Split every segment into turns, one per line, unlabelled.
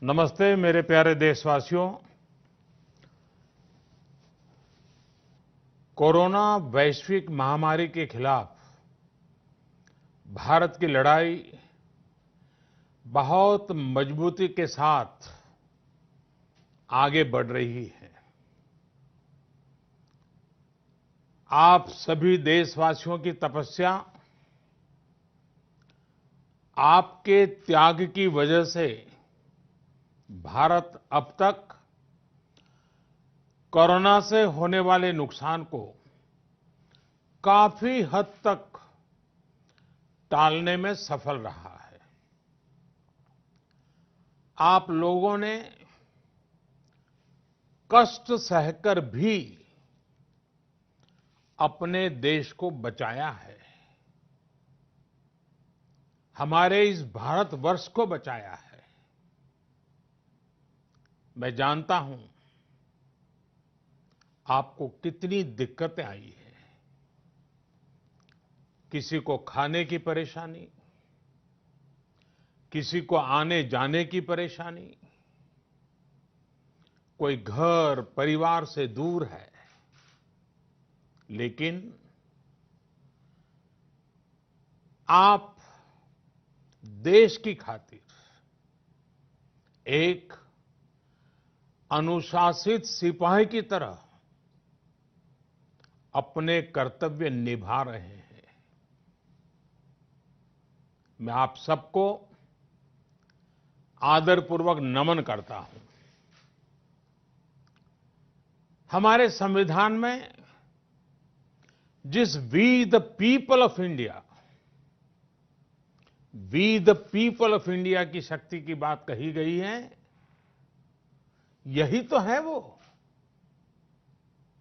नमस्ते मेरे प्यारे देशवासियों। कोरोना वैश्विक महामारी के खिलाफ भारत की लड़ाई बहुत मजबूती के साथ आगे बढ़ रही है। आप सभी देशवासियों की तपस्या, आपके त्याग की वजह से भारत अब तक कोरोना से होने वाले नुकसान को काफी हद तक टालने में सफल रहा है। आप लोगों ने कष्ट सहकर भी अपने देश को बचाया है, हमारे इस भारतवर्ष को बचाया है। मैं जानता हूं आपको कितनी दिक्कतें आई हैं। किसी को खाने की परेशानी, किसी को आने जाने की परेशानी, कोई घर परिवार से दूर है, लेकिन आप देश की खातिर एक अनुशासित सिपाही की तरह अपने कर्तव्य निभा रहे हैं। मैं आप सबको आदरपूर्वक नमन करता हूं। हमारे संविधान में जिस we the people of India, we the people of India की शक्ति की बात कही गई है, यही तो है वो।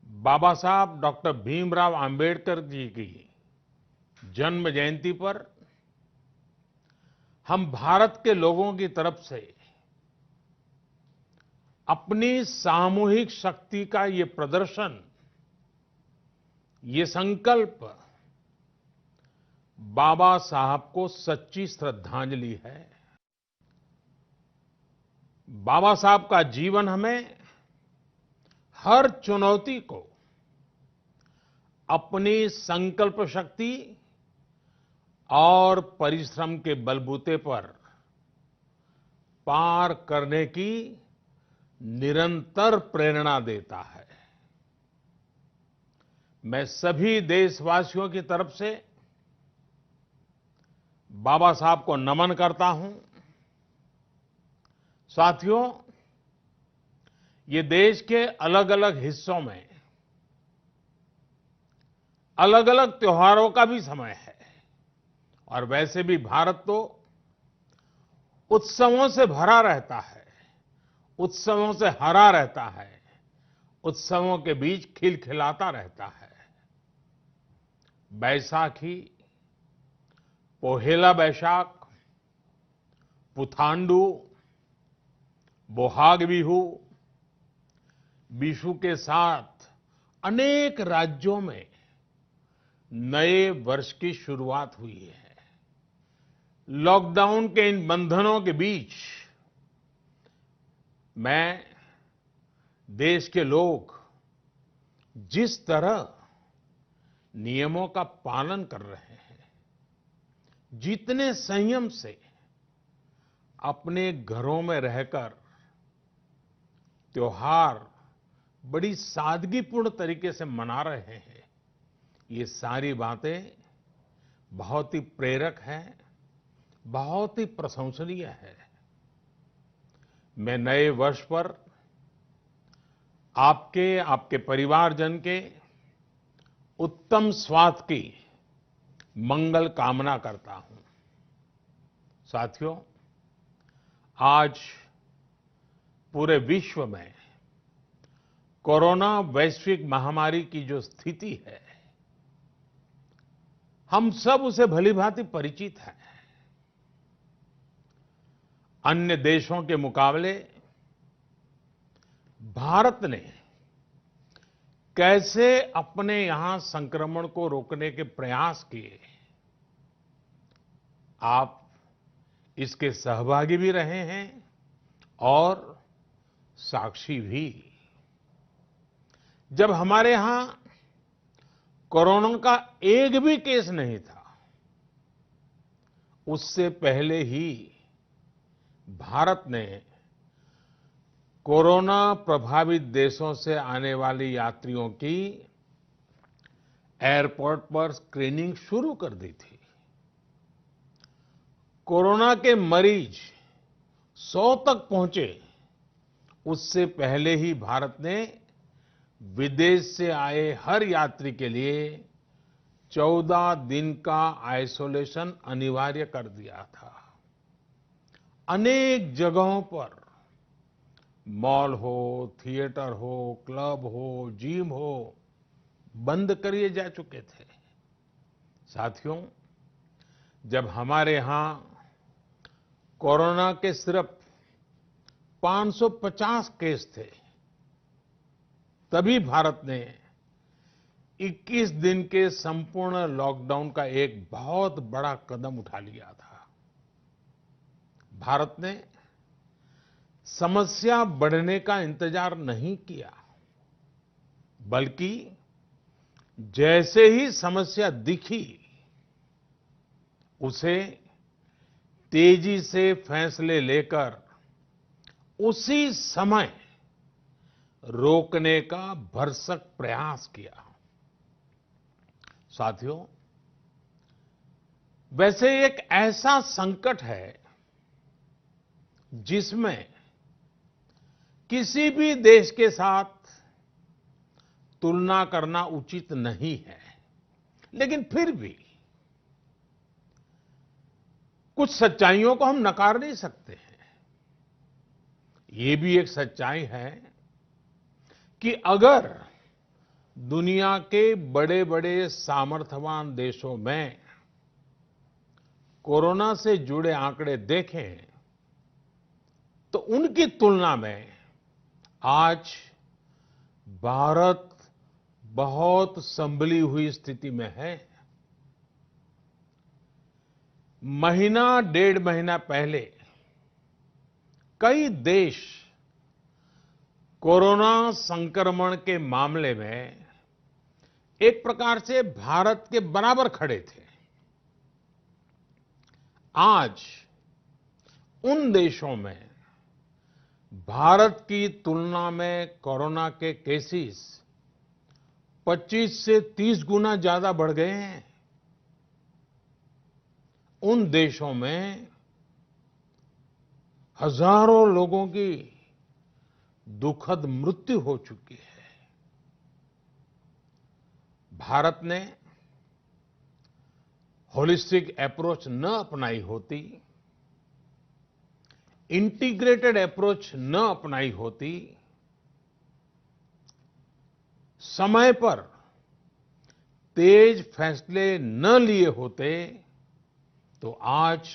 बाबा साहब डॉक्टर भीमराव अंबेडकर जी की जन्म जयंती पर हम भारत के लोगों की तरफ से अपनी सामूहिक शक्ति का ये प्रदर्शन, ये संकल्प बाबा साहब को सच्ची श्रद्धांजलि है। बाबा साहब का जीवन हमें हर चुनौती को अपनी संकल्प शक्ति और परिश्रम के बलबूते पर पार करने की निरंतर प्रेरणा देता है। मैं सभी देशवासियों की तरफ से बाबा साहब को नमन करता हूं। साथियों, ये देश के अलग अलग हिस्सों में अलग अलग त्योहारों का भी समय है, और वैसे भी भारत तो उत्सवों से भरा रहता है, उत्सवों से हरा रहता है, उत्सवों के बीच खिलखिलाता रहता है। बैसाखी, पोहेला बैशाख, पुथांडू, बोहाग बिहू, बिशु के साथ अनेक राज्यों में नए वर्ष की शुरुआत हुई है। लॉकडाउन के इन बंधनों के बीच मैं देश के लोग जिस तरह नियमों का पालन कर रहे हैं, जितने संयम से अपने घरों में रहकर त्योहार बड़ी सादगीपूर्ण तरीके से मना रहे हैं, ये सारी बातें बहुत ही प्रेरक हैं, बहुत ही प्रशंसनीय है। मैं नए वर्ष पर आपके परिवारजन के उत्तम स्वास्थ्य की मंगल कामना करता हूं। साथियों, आज पूरे विश्व में कोरोना वैश्विक महामारी की जो स्थिति है, हम सब उसे भलीभांति परिचित हैं। अन्य देशों के मुकाबले भारत ने कैसे अपने यहां संक्रमण को रोकने के प्रयास किए, आप इसके सहभागी भी रहे हैं और साक्षी भी। जब हमारे यहां कोरोना का एक भी केस नहीं था, उससे पहले ही भारत ने कोरोना प्रभावित देशों से आने वाले यात्रियों की एयरपोर्ट पर स्क्रीनिंग शुरू कर दी थी। कोरोना के मरीज 100 तक पहुंचे, उससे पहले ही भारत ने विदेश से आए हर यात्री के लिए 14 दिन का आइसोलेशन अनिवार्य कर दिया था। अनेक जगहों पर मॉल हो, थिएटर हो, क्लब हो, जिम हो, बंद किए जा चुके थे। साथियों, जब हमारे यहां कोरोना के सिर्फ 550 केस थे, तभी भारत ने 21 दिन के संपूर्ण लॉकडाउन का एक बहुत बड़ा कदम उठा लिया था। भारत ने समस्या बढ़ने का इंतजार नहीं किया, बल्कि जैसे ही समस्या दिखी, उसे तेजी से फैसले लेकर उसी समय रोकने का भरसक प्रयास किया। साथियों, वैसे एक ऐसा संकट है जिसमें किसी भी देश के साथ तुलना करना उचित नहीं है, लेकिन फिर भी कुछ सच्चाइयों को हम नकार नहीं सकते हैं। ये भी एक सच्चाई है कि अगर दुनिया के बड़े-बड़े सामर्थ्यवान देशों में कोरोना से जुड़े आंकड़े देखें, तो उनकी तुलना में आज भारत बहुत संभली हुई स्थिति में है। महीना, 1.5 महीना पहले कई देश कोरोना संक्रमण के मामले में एक प्रकार से भारत के बराबर खड़े थे। आज उन देशों में भारत की तुलना में कोरोना के केसेस 25 से 30 गुना ज्यादा बढ़ गए हैं। उन देशों में हजारों लोगों की दुखद मृत्यु हो चुकी है। भारत ने होलिस्टिक अप्रोच न अपनाई होती, इंटीग्रेटेड अप्रोच न अपनाई होती, समय पर तेज फैसले न लिए होते, तो आज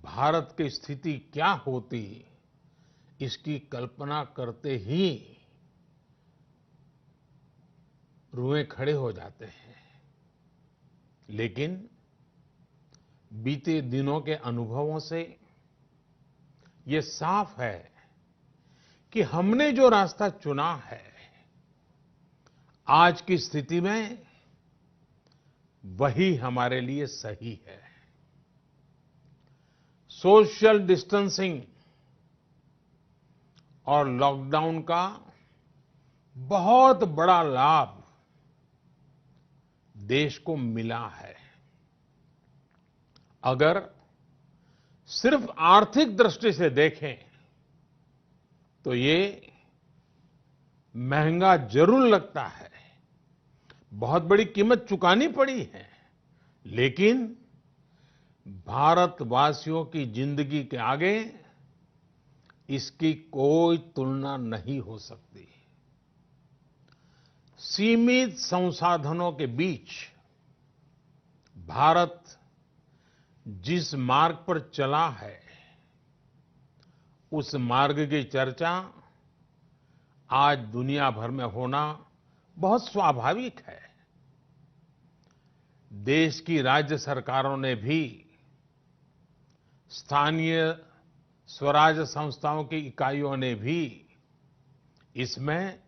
भारत की स्थिति क्या होती, इसकी कल्पना करते ही रुएं खड़े हो जाते हैं। लेकिन बीते दिनों के अनुभवों से ये साफ है कि हमने जो रास्ता चुना है, आज की स्थिति में वही हमारे लिए सही है। सोशल डिस्टेंसिंग और लॉकडाउन का बहुत बड़ा लाभ देश को मिला है। अगर सिर्फ आर्थिक दृष्टि से देखें तो ये महंगा जरूर लगता है, बहुत बड़ी कीमत चुकानी पड़ी है, लेकिन भारतवासियों की जिंदगी के आगे इसकी कोई तुलना नहीं हो सकती। सीमित संसाधनों के बीच भारत जिस मार्ग पर चला है, उस मार्ग की चर्चा आज दुनिया भर में होना बहुत स्वाभाविक है। देश की राज्य सरकारों ने भी स्थानीय स्वराज संस्थाओं की इकाइयों ने भी इसमें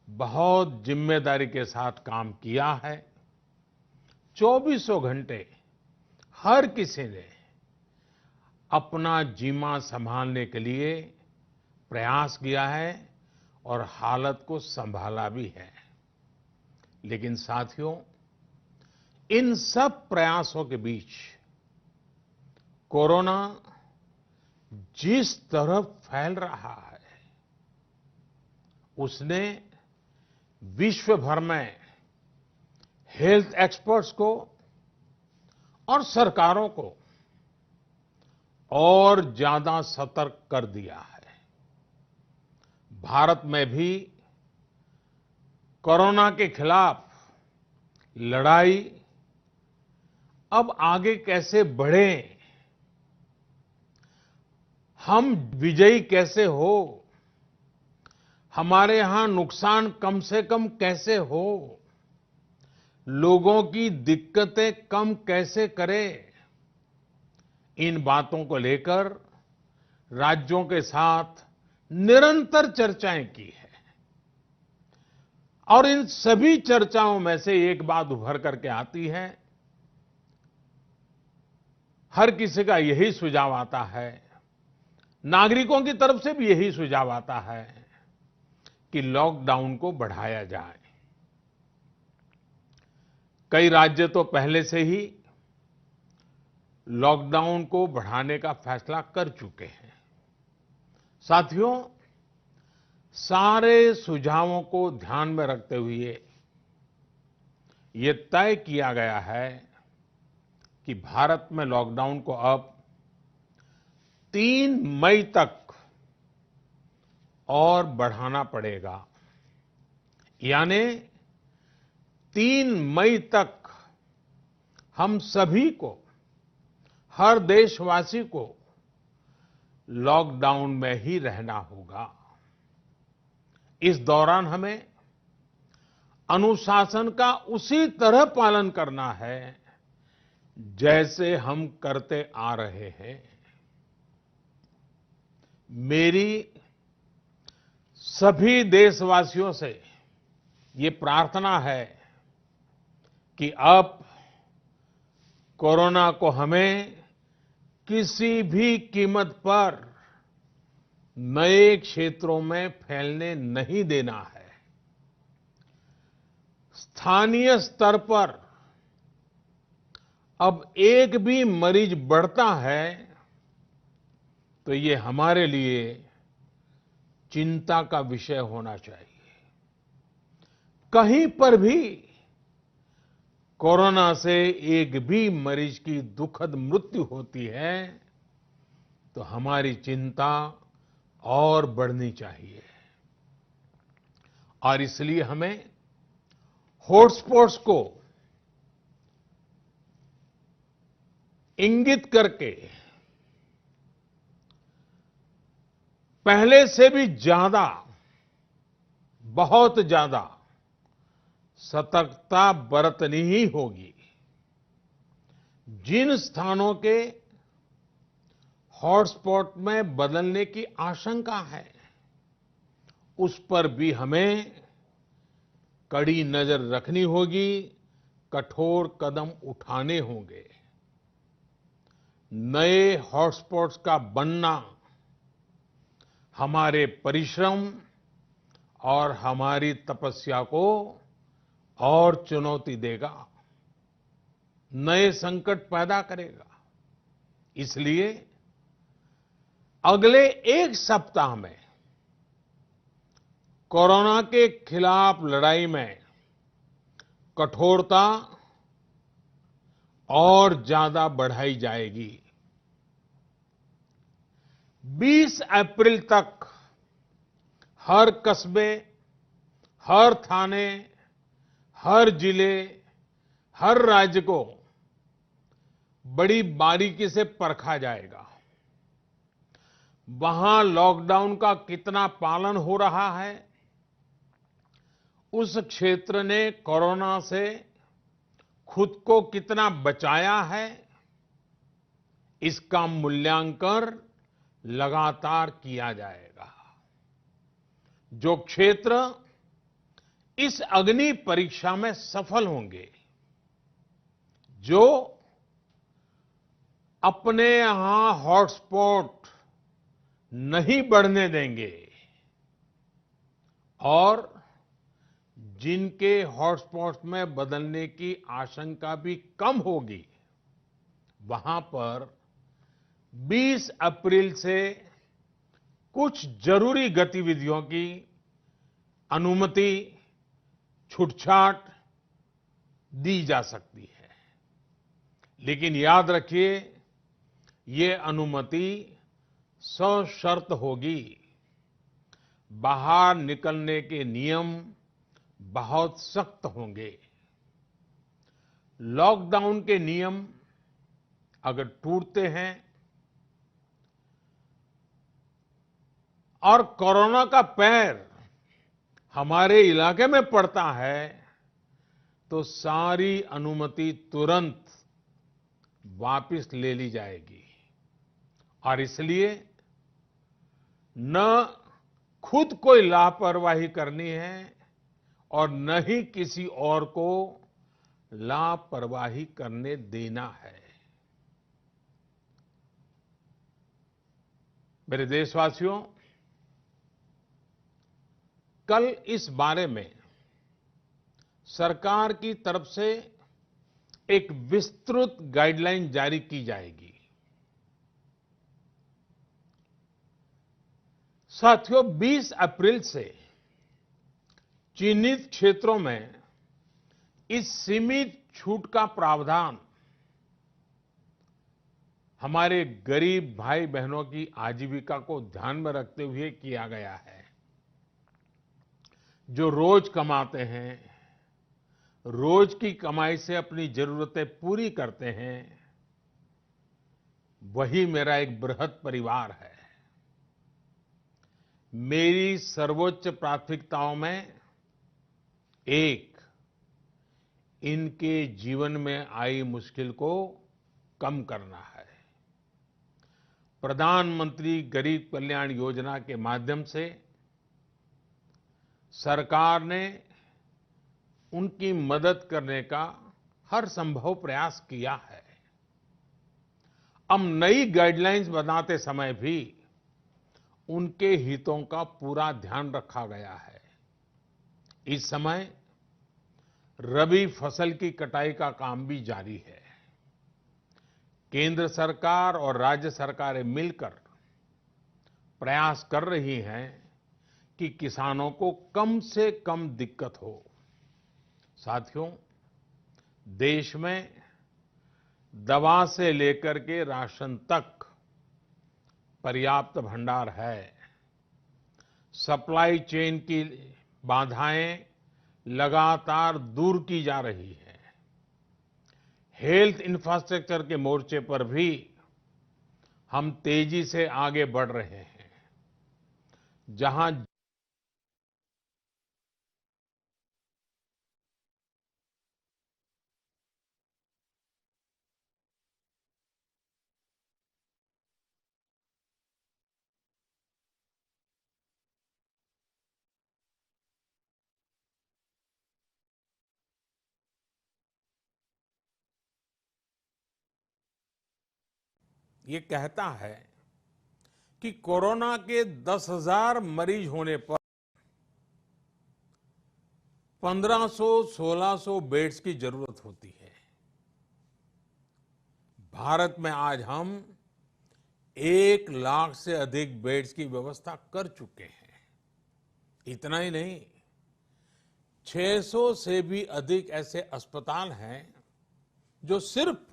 बहुत जिम्मेदारी के साथ काम किया है। चौबीसों घंटे हर किसी ने अपना जीमा संभालने के लिए प्रयास किया है और हालत को संभाला भी है। लेकिन साथियों, इन सब प्रयासों के बीच कोरोना जिस तरह फैल रहा है, उसने विश्व भर में हेल्थ एक्सपर्ट्स को और सरकारों को और ज्यादा सतर्क कर दिया है। भारत में भी कोरोना के खिलाफ लड़ाई अब आगे कैसे बढ़े, हम विजयी कैसे हो, हमारे यहां नुकसान कम से कम कैसे हो, लोगों की दिक्कतें कम कैसे करें, इन बातों को लेकर राज्यों के साथ निरंतर चर्चाएं की है। और इन सभी चर्चाओं में से एक बात उभर करके आती है, हर किसी का यही सुझाव आता है, नागरिकों की तरफ से भी यही सुझाव आता है कि लॉकडाउन को बढ़ाया जाए। कई राज्य तो पहले से ही लॉकडाउन को बढ़ाने का फैसला कर चुके हैं। साथियों, सारे सुझावों को ध्यान में रखते हुए ये तय किया गया है कि भारत में लॉकडाउन को अब 3 मई तक और बढ़ाना पड़ेगा। यानी 3 मई तक हम सभी को, हर देशवासी को लॉकडाउन में ही रहना होगा। इस दौरान हमें अनुशासन का उसी तरह पालन करना है जैसे हम करते आ रहे हैं। मेरी सभी देशवासियों से ये प्रार्थना है कि अब कोरोना को हमें किसी भी कीमत पर नए क्षेत्रों में फैलने नहीं देना है। स्थानीय स्तर पर अब एक भी मरीज बढ़ता है तो ये हमारे लिए चिंता का विषय होना चाहिए। कहीं पर भी कोरोना से एक भी मरीज की दुखद मृत्यु होती है तो हमारी चिंता और बढ़नी चाहिए। और इसलिए हमें हॉटस्पॉट्स को इंगित करके पहले से भी ज्यादा, बहुत ज्यादा सतर्कता बरतनी ही होगी। जिन स्थानों के हॉटस्पॉट में बदलने की आशंका है, उस पर भी हमें कड़ी नजर रखनी होगी, कठोर कदम उठाने होंगे। नए हॉटस्पॉट्स का बनना हमारे परिश्रम और हमारी तपस्या को और चुनौती देगा, नए संकट पैदा करेगा। इसलिए अगले एक सप्ताह में कोरोना के खिलाफ लड़ाई में कठोरता और ज्यादा बढ़ाई जाएगी। 20 अप्रैल तक हर कस्बे, हर थाने, हर जिले, हर राज्य को बड़ी बारीकी से परखा जाएगा। वहां लॉकडाउन का कितना पालन हो रहा है, उस क्षेत्र ने कोरोना से खुद को कितना बचाया है, इसका मूल्यांकन लगातार किया जाएगा। जो क्षेत्र इस अग्नि परीक्षा में सफल होंगे, जो अपने यहां हॉटस्पॉट नहीं बढ़ने देंगे और जिनके हॉटस्पॉट में बदलने की आशंका भी कम होगी, वहां पर 20 अप्रैल से कुछ जरूरी गतिविधियों की अनुमति, छूटछाट दी जा सकती है। लेकिन याद रखिए, ये अनुमति सशर्त होगी। बाहर निकलने के नियम बहुत सख्त होंगे। लॉकडाउन के नियम अगर टूटते हैं और कोरोना का पैर हमारे इलाके में पड़ता है, तो सारी अनुमति तुरंत वापस ले ली जाएगी। और इसलिए न खुद कोई लापरवाही करनी है और न ही किसी और को लापरवाही करने देना है। मेरे देशवासियों, कल इस बारे में सरकार की तरफ से एक विस्तृत गाइडलाइन जारी की जाएगी। साथियों, 20 अप्रैल से चिन्हित क्षेत्रों में इस सीमित छूट का प्रावधान हमारे गरीब भाई बहनों की आजीविका को ध्यान में रखते हुए किया गया है। जो रोज कमाते हैं, रोज की कमाई से अपनी जरूरतें पूरी करते हैं, वही मेरा एक बृहद परिवार है। मेरी सर्वोच्च प्राथमिकताओं में एक, इनके जीवन में आई मुश्किल को कम करना है। प्रधानमंत्री गरीब कल्याण योजना के माध्यम से सरकार ने उनकी मदद करने का हर संभव प्रयास किया है। अब नई गाइडलाइंस बनाते समय भी उनके हितों का पूरा ध्यान रखा गया है। इस समय रबी फसल की कटाई का काम भी जारी है। केंद्र सरकार और राज्य सरकारें मिलकर प्रयास कर रही हैं कि किसानों को कम से कम दिक्कत हो। साथियों, देश में दवा से लेकर के राशन तक पर्याप्त भंडार है। सप्लाई चेन की बाधाएं लगातार दूर की जा रही है। हेल्थ इंफ्रास्ट्रक्चर के मोर्चे पर भी हम तेजी से आगे बढ़ रहे हैं। जहां ये कहता है कि कोरोना के 10,000 मरीज होने पर 1500-1600 बेड्स की जरूरत होती है। भारत में आज हम 1 लाख से अधिक बेड्स की व्यवस्था कर चुके हैं। इतना ही नहीं, 600 से भी अधिक ऐसे अस्पताल हैं जो सिर्फ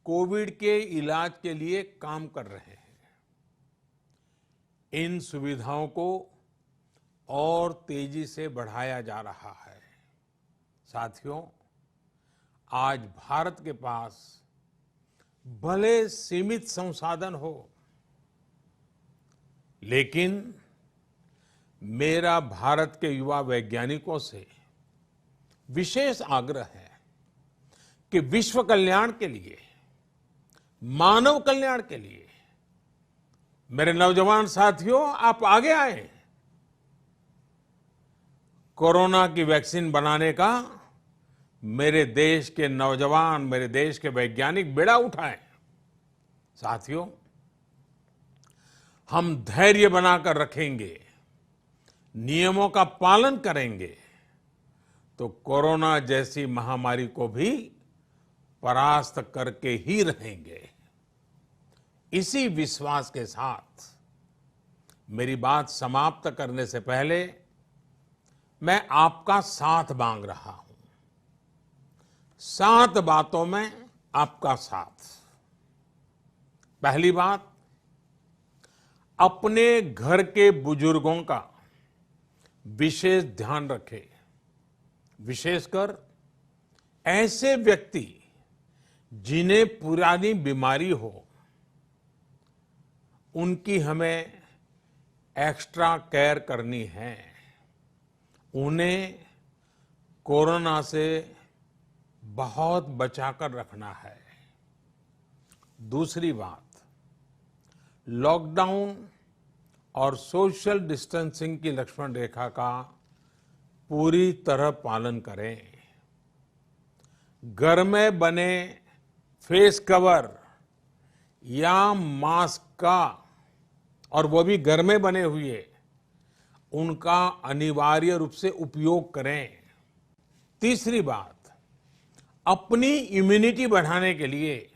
कोविड के इलाज के लिए काम कर रहे हैं। इन सुविधाओं को और तेजी से बढ़ाया जा रहा है। साथियों, आज भारत के पास भले सीमित संसाधन हो, लेकिन मेरा भारत के युवा वैज्ञानिकों से विशेष आग्रह है कि विश्व कल्याण के लिए, मानव कल्याण के लिए मेरे नौजवान साथियों, आप आगे आए। कोरोना की वैक्सीन बनाने का मेरे देश के नौजवान, मेरे देश के वैज्ञानिक बेड़ा उठाएं। साथियों, हम धैर्य बनाकर रखेंगे, नियमों का पालन करेंगे, तो कोरोना जैसी महामारी को भी परास्त करके ही रहेंगे। इसी विश्वास के साथ मेरी बात समाप्त करने से पहले मैं आपका साथ मांग रहा हूं। 7 बातों में आपका साथ। पहली बात, अपने घर के बुजुर्गों का विशेष ध्यान रखें। विशेषकर ऐसे व्यक्ति जिन्हें पुरानी बीमारी हो, उनकी हमें एक्स्ट्रा केयर करनी है। उन्हें कोरोना से बहुत बचाकर रखना है। दूसरी बात, लॉकडाउन और सोशल डिस्टेंसिंग की लक्ष्मण रेखा का पूरी तरह पालन करें। घर में बने फेस कवर या मास्क का, और वो भी घर में बने हुए, उनका अनिवार्य रूप से उपयोग करें। तीसरी बात, अपनी इम्यूनिटी बढ़ाने के लिए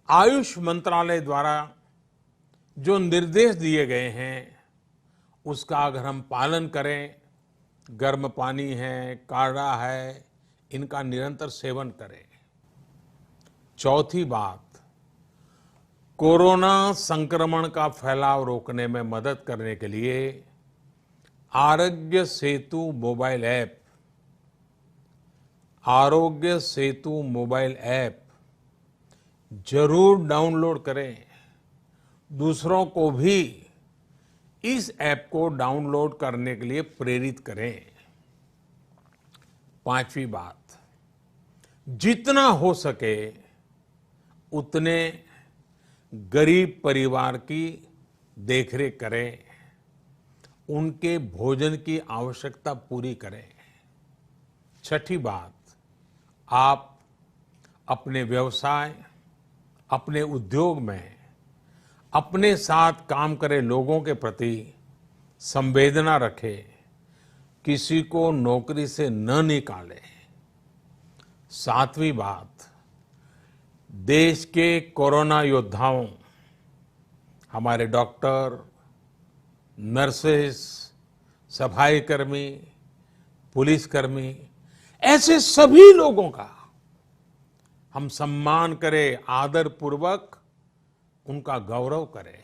आयुष मंत्रालय द्वारा जो निर्देश दिए गए हैं, उसका अगर हम पालन करें, गर्म पानी है, काढ़ा है, इनका निरंतर सेवन करें। चौथी बात, कोरोना संक्रमण का फैलाव रोकने में मदद करने के लिए Aarogya Setu mobile app, Aarogya Setu mobile app जरूर डाउनलोड करें। दूसरों को भी इस ऐप को डाउनलोड करने के लिए प्रेरित करें। पांचवी बात, जितना हो सके उतने गरीब परिवार की देखरेख करें, उनके भोजन की आवश्यकता पूरी करें। छठी बात, आप अपने व्यवसाय, अपने उद्योग में अपने साथ काम करे लोगों के प्रति संवेदना रखें, किसी को नौकरी से न निकालें। सातवीं बात, देश के कोरोना योद्धाओं, हमारे डॉक्टर, नर्सेस, सफाई कर्मी, पुलिसकर्मी, ऐसे सभी लोगों का हम सम्मान करें, आदर पूर्वक उनका गौरव करें।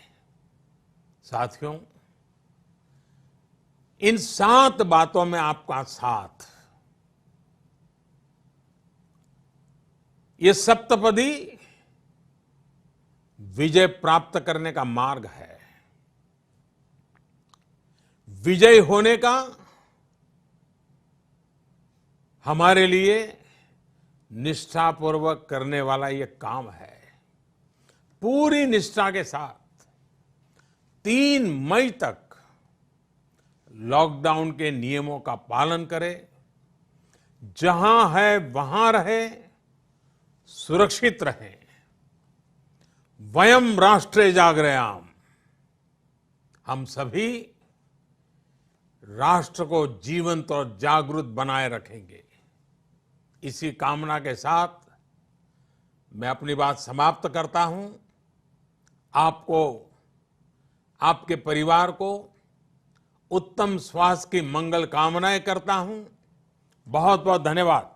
साथियों, इन 7 बातों में आपका साथ, ये सप्तपदी विजय प्राप्त करने का मार्ग है। विजय होने का हमारे लिए निष्ठापूर्वक करने वाला ये काम है। पूरी निष्ठा के साथ 3 मई तक लॉकडाउन के नियमों का पालन करें। जहां है वहां रहे, सुरक्षित रहें। वयम राष्ट्रे जागृयाम, हम सभी राष्ट्र को जीवंत और जागृत बनाए रखेंगे। इसी कामना के साथ मैं अपनी बात समाप्त करता हूं। आपको, आपके परिवार को उत्तम स्वास्थ्य की मंगल कामनाएं करता हूं। बहुत बहुत धन्यवाद।